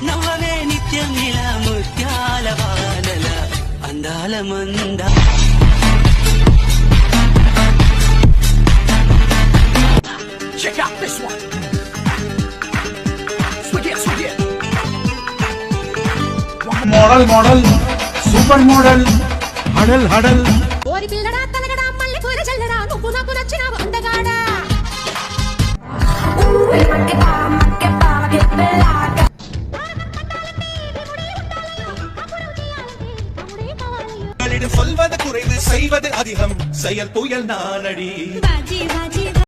నవ్వవే నిత్యం ఇలా ముత్యాల వానల అందాల మంద. Check out this one. Swig it. Model super model హడల్ ఓరి పిల్లడా తనగడా మల్లె పూల చల్లరా నువ్వు నాకు నచ్చిన అందగాడా. சொல்வது குறைவு செய்வது அதிகம் செயல் புயல் நானடி.